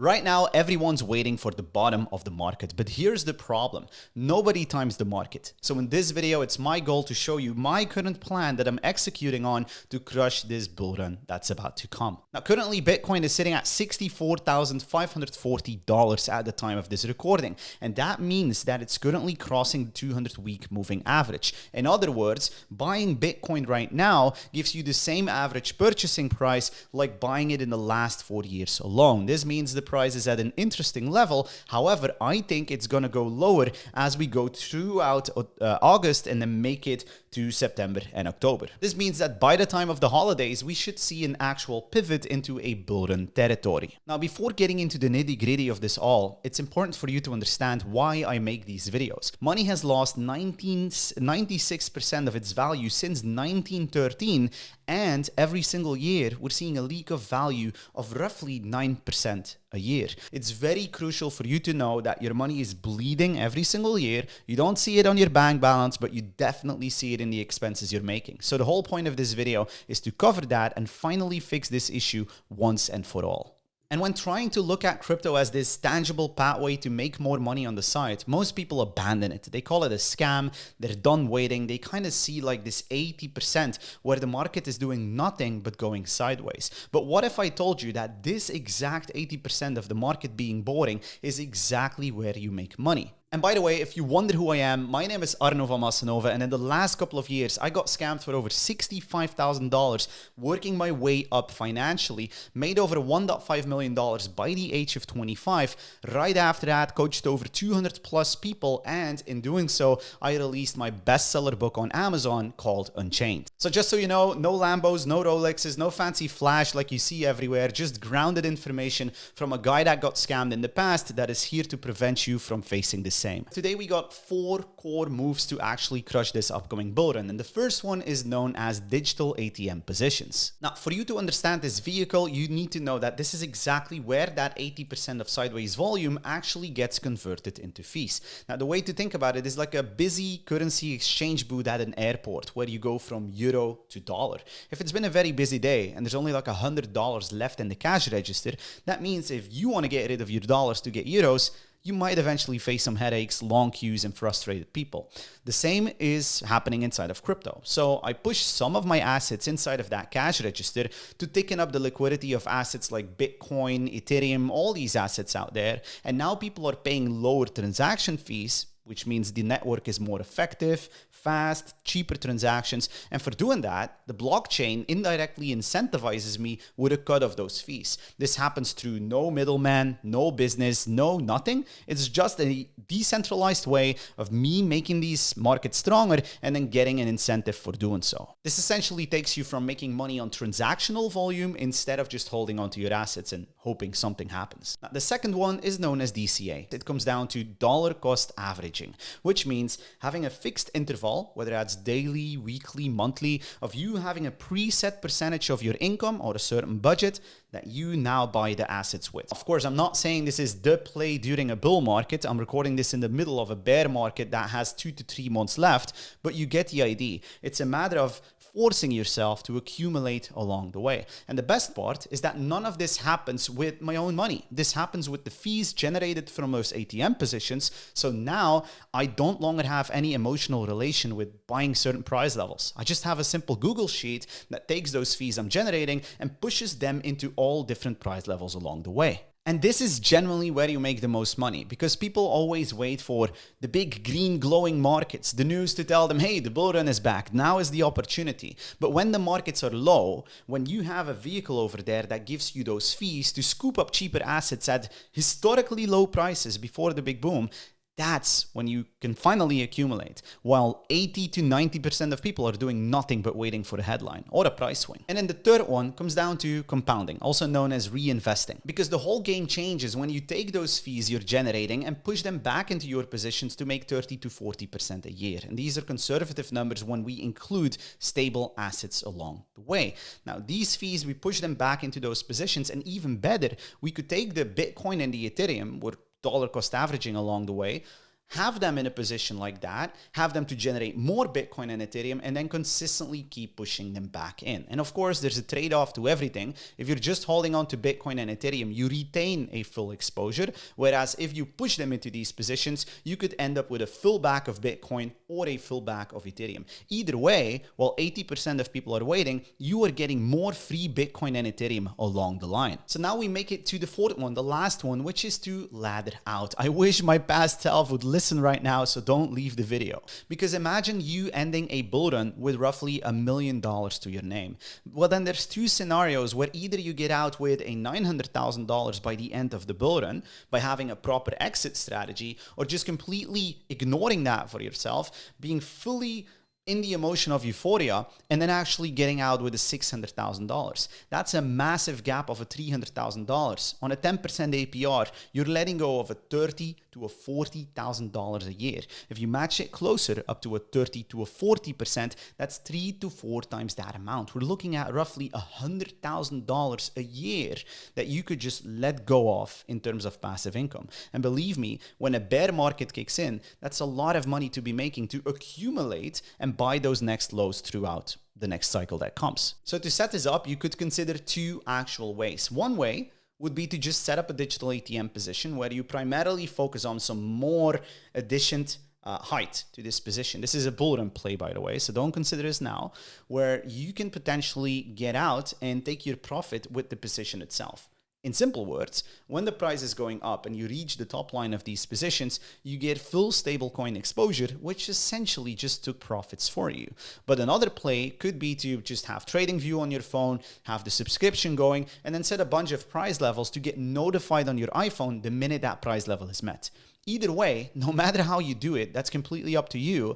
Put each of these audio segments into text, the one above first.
Right now, everyone's waiting for the bottom of the market, but here's the problem. Nobody times the market. So in this video, it's my goal to show you my current plan that I'm executing on to crush this bull run that's about to come. Now, currently, Bitcoin is sitting at $64,540 at the time of this recording, and that means that it's currently crossing the 200-week moving average. In other words, buying Bitcoin right now gives you the same average purchasing price like buying it in the last 4 years alone. This means the price is at an interesting level. However, I think it's going to go lower as we go throughout August and then make it to September and October. This means that by the time of the holidays, we should see an actual pivot into a bull run territory. Now, before getting into the nitty-gritty of this all, it's important for you to understand why I make these videos. Money has lost 96% of its value since 1913, and every single year, we're seeing a leak of value of roughly 9% a year. It's very crucial for you to know that your money is bleeding every single year. You don't see it on your bank balance, but you definitely see it in the expenses you're making. So the whole point of this video is to cover that and finally fix this issue once and for all. And when trying to look at crypto as this tangible pathway to make more money on the side, most people abandon it. They call it a scam. They're done waiting. They kind of see like this 80% where the market is doing nothing but going sideways. But what if I told you that this exact 80% of the market being boring is exactly where you make money? And by the way, if you wonder who I am, my name is Arno Vanmassenhove, and in the last couple of years, I got scammed for over $65,000, working my way up financially, made over $1.5 million by the age of 25. Right after that, coached over 200 plus people, and in doing so, I released my bestseller book on Amazon called Unchained. So just so you know, no Lambos, no Rolexes, no fancy flash like you see everywhere, just grounded information from a guy that got scammed in the past that is here to prevent you from facing this same. Today we got 4 core moves to actually crush this upcoming bull run, and the first one is known as digital ATM positions. Now, for you to understand this vehicle, you need to know that this is exactly where that 80% of sideways volume actually gets converted into fees. Now, the way to think about it is like a busy currency exchange booth at an airport where you go from euro to dollar. If it's been a very busy day and there's only like $100 left in the cash register, that means if you want to get rid of your dollars to get euros, you might eventually face some headaches, long queues, and frustrated people. The same is happening inside of crypto. So I push some of my assets inside of that cash register to thicken up the liquidity of assets like Bitcoin, Ethereum, all these assets out there. And now people are paying lower transaction fees, which means the network is more effective, fast, cheaper transactions. And for doing that, the blockchain indirectly incentivizes me with a cut of those fees. This happens through no middleman, no business, no nothing. It's just a decentralized way of me making these markets stronger and then getting an incentive for doing so. This essentially takes you from making money on transactional volume instead of just holding onto your assets and hoping something happens. Now, the second one is known as DCA. It comes down to dollar cost averaging, which means having a fixed interval, whether that's daily, weekly, monthly, of you having a preset percentage of your income or a certain budget that you now buy the assets with. Of course, I'm not saying this is the play during a bull market. I'm recording this in the middle of a bear market that has 2 to 3 months left, but you get the idea. It's a matter of forcing yourself to accumulate along the way. And the best part is that none of this happens with my own money. This happens with the fees generated from those ATM positions. So now I don't longer have any emotional relation with buying certain price levels. I just have a simple Google sheet that takes those fees I'm generating and pushes them into all different price levels along the way. And this is generally where you make the most money, because people always wait for the big green glowing markets, the news to tell them, hey, the bull run is back, now is the opportunity. But when the markets are low, when you have a vehicle over there that gives you those fees to scoop up cheaper assets at historically low prices before the big boom, that's when you can finally accumulate, while 80 to 90% of people are doing nothing but waiting for a headline or a price swing. And then the third one comes down to compounding, also known as reinvesting, because the whole game changes when you take those fees you're generating and push them back into your positions to make 30 to 40% a year. And these are conservative numbers when we include stable assets along the way. Now, these fees, we push them back into those positions, and even better, we could take the Bitcoin and the Ethereum, we're dollar cost averaging along the way, have them in a position like that, have them to generate more Bitcoin and Ethereum, and then consistently keep pushing them back in. And of course, there's a trade-off to everything. If you're just holding on to Bitcoin and Ethereum, you retain a full exposure. Whereas if you push them into these positions, you could end up with a full back of Bitcoin or a full back of Ethereum. Either way, while 80% of people are waiting, you are getting more free Bitcoin and Ethereum along the line. So now we make it to the fourth one, the last one, which is to ladder out. I wish my past self would listen right now, so don't leave the video. Because imagine you ending a bull run with roughly $1 million to your name. Well, then there's two scenarios where either you get out with a $900,000 by the end of the bull run by having a proper exit strategy, or just completely ignoring that for yourself, being fully in the emotion of euphoria, and then actually getting out with a $600,000. That's a massive gap of a $300,000. On a 10% APR, you're letting go of a $30,000 to a $40,000 a year. If you match it closer up to a 30 to a 40%, that's 3 to 4 times that amount. We're looking at roughly $100,000 a year that you could just let go of in terms of passive income. And believe me, when a bear market kicks in, that's a lot of money to be making to accumulate and buy those next lows throughout the next cycle that comes. So to set this up, you could consider two actual ways. One way would be to just set up a digital ATM position where you primarily focus on some more addition height to this position. This is a bull run play, by the way, so don't consider this now, where you can potentially get out and take your profit with the position itself. In simple words, when the price is going up and you reach the top line of these positions, you get full stablecoin exposure, which essentially just took profits for you. But another play could be to just have TradingView on your phone, have the subscription going, and then set a bunch of price levels to get notified on your iPhone the minute that price level is met. Either way, no matter how you do it, that's completely up to you.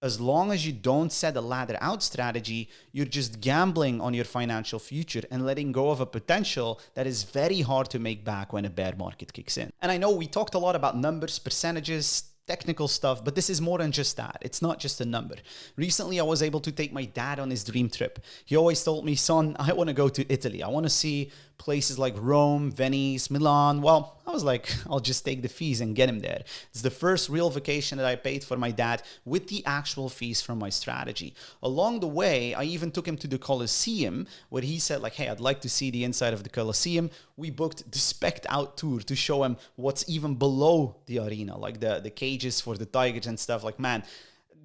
As long as you don't set a ladder out strategy, you're just gambling on your financial future and letting go of a potential that is very hard to make back when a bear market kicks in. And I know we talked a lot about numbers, percentages, technical stuff, but this is more than just that. It's not just a number. Recently, I was able to take my dad on his dream trip. He always told me, son, I want to go to Italy. I want to see places like Rome, Venice, Milan. Well, I was like, I'll just take the fees and get him there. It's the first real vacation that I paid for my dad with the actual fees from my strategy. Along the way, I even took him to the Colosseum where he said like, hey, I'd like to see the inside of the Colosseum. We booked the Spect Out tour to show him what's even below the arena, like the cages for the tigers and stuff. Like, man,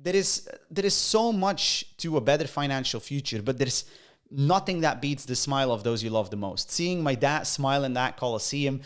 there is so much to a better financial future, but there's nothing that beats the smile of those you love the most. Seeing my dad smile in that Colosseum,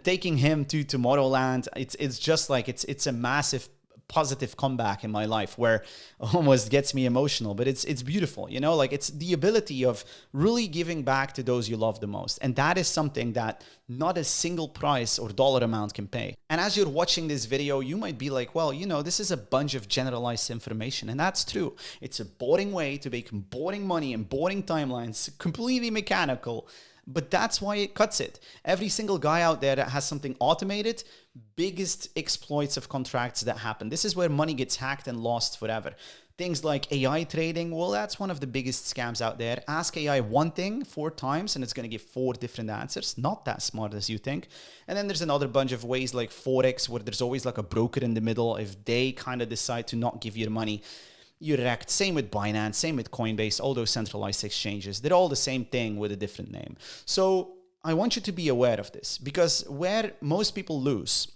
taking him to Tomorrowland, it's just like it's a massive positive comeback in my life where almost gets me emotional, but it's beautiful, you know, like it's the ability of really giving back to those you love the most. And that is something that not a single price or dollar amount can pay. And as you're watching this video, you might be like, well, you know, this is a bunch of generalized information. And that's true. It's a boring way to make boring money and boring timelines, completely mechanical. But that's why it cuts it. Every single guy out there that has something automated, biggest exploits of contracts that happen. This is where money gets hacked and lost forever. Things like AI trading, well, that's one of the biggest scams out there. Ask AI one thing 4 times and it's going to give 4 different answers. Not that smart as you think. And then there's another bunch of ways like Forex, where there's always like a broker in the middle. If they kind of decide to not give you the money, you're wrecked. Same with Binance, same with Coinbase, all those centralized exchanges. They're all the same thing with a different name. So I want you to be aware of this, because where most people lose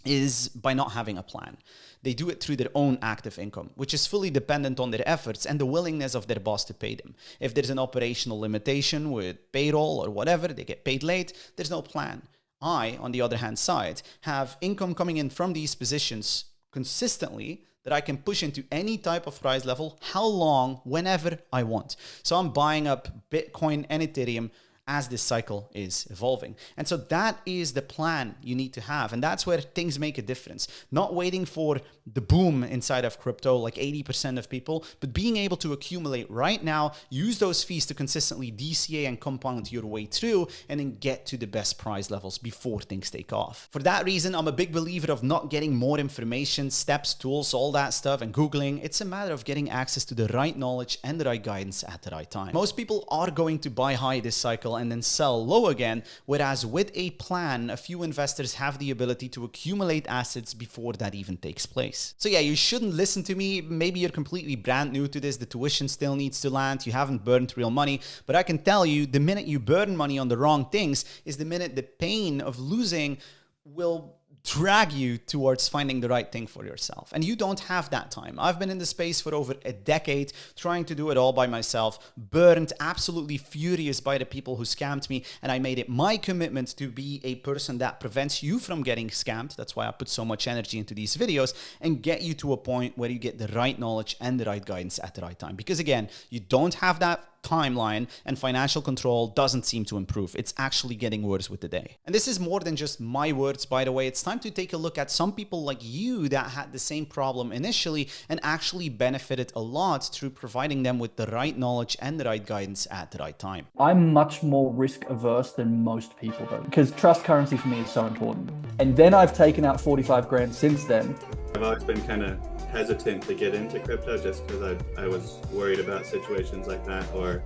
is by not having a plan. They do it through their own active income, which is fully dependent on their efforts and the willingness of their boss to pay them. If there's an operational limitation with payroll or whatever, they get paid late, there's no plan. I, on the other hand side, have income coming in from these positions consistently that I can push into any type of price level, how long, whenever I want. So I'm buying up Bitcoin and Ethereum as this cycle is evolving. And so that is the plan you need to have. And that's where things make a difference. Not waiting for the boom inside of crypto like 80% of people, but being able to accumulate right now, use those fees to consistently DCA and compound your way through, and then get to the best price levels before things take off. For that reason, I'm a big believer of not getting more information, steps, tools, all that stuff, and Googling. It's a matter of getting access to the right knowledge and the right guidance at the right time. Most people are going to buy high this cycle sell and then sell low again. Whereas with a plan, a few investors have the ability to accumulate assets before that even takes place. So yeah, you shouldn't listen to me. Maybe you're completely brand new to this. The tuition still needs to land. You haven't burned real money. But I can tell you, the minute you burn money on the wrong things is the minute the pain of losing will drag you towards finding the right thing for yourself. And you don't have that time. I've been in the space for over a decade, trying to do it all by myself, burned, absolutely furious by the people who scammed me. And I made it my commitment to be a person that prevents you from getting scammed. That's why I put so much energy into these videos, and get you to a point where you get the right knowledge and the right guidance at the right time. Because again, you don't have that timeline, and financial control doesn't seem to improve. It's actually getting worse with the day. And this is more than just my words, by the way. It's time to take a look at some people like you that had the same problem initially and actually benefited a lot through providing them with the right knowledge and the right guidance at the right time. I'm much more risk averse than most people though, because trust currency for me is so important. And then I've taken out 45 grand since then. I've always been kind of hesitant to get into crypto just because I was worried about situations like that, or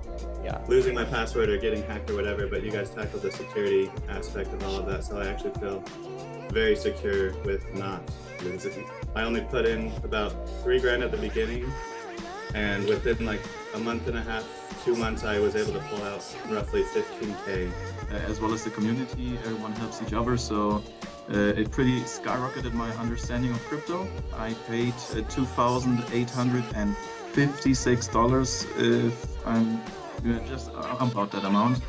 losing my password or getting hacked or whatever, but you guys tackled the security aspect of all of that, so I actually feel very secure with not losing. I only put in about 3 grand at the beginning, and within like a month and a half, 2 months, I was able to pull out roughly 15K. As well as the community, everyone helps each other, so it pretty skyrocketed my understanding of crypto. I paid $2,856 if I'm just about that amount,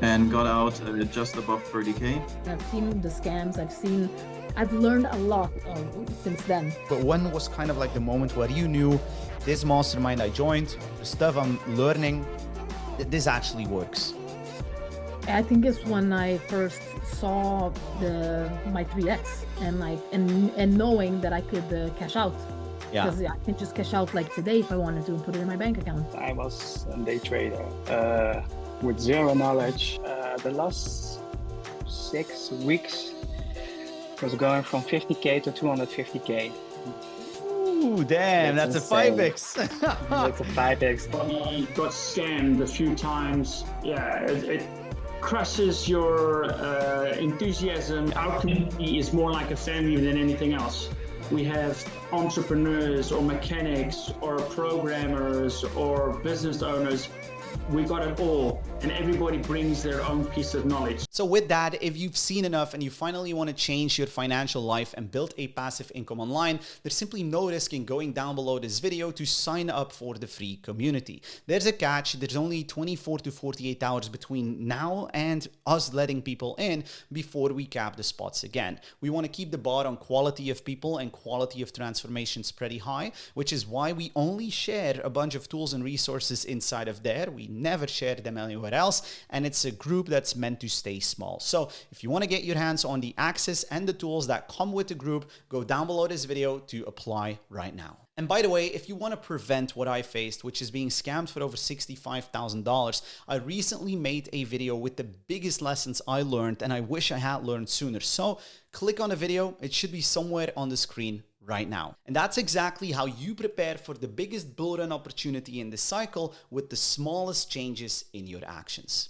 and got out just above 30K. I've seen the scams, I've learned a lot since then. But when was kind of like the moment where you knew this mastermind I joined, the stuff I'm learning, this actually works? I think it's when I first saw my 3x and knowing that I could cash out. Yeah. Because I can just cash out like today if I wanted to and put it in my bank account. I was a day trader with zero knowledge. The last 6 weeks was going from 50K to 250K. Ooh, damn, that's a 5x. That's a 5x. We got scammed a few times. Yeah, it crushes your enthusiasm. Our community is more like a family than anything else. We have entrepreneurs or mechanics or programmers or business owners. We got it all, and everybody brings their own piece of knowledge. So with that, if you've seen enough and you finally want to change your financial life and build a passive income online, there's simply no risk in going down below this video to sign up for the free community. There's a catch. There's only 24 to 48 hours between now and us letting people in before we cap the spots again. We want to keep the bar on quality of people and quality of transformations pretty high, which is why we only share a bunch of tools and resources inside of there. We never share them anywhere else, and it's a group that's meant to stay small. So if you want to get your hands on the access and the tools that come with the group, go down below this video to apply right now. And by the way, if you want to prevent what I faced, which is being scammed for over $65,000, I recently made a video with the biggest lessons I learned, and I wish I had learned sooner. So click on the video. It should be somewhere on the screen right now. And that's exactly how you prepare for the biggest bull run opportunity in this cycle with the smallest changes in your actions.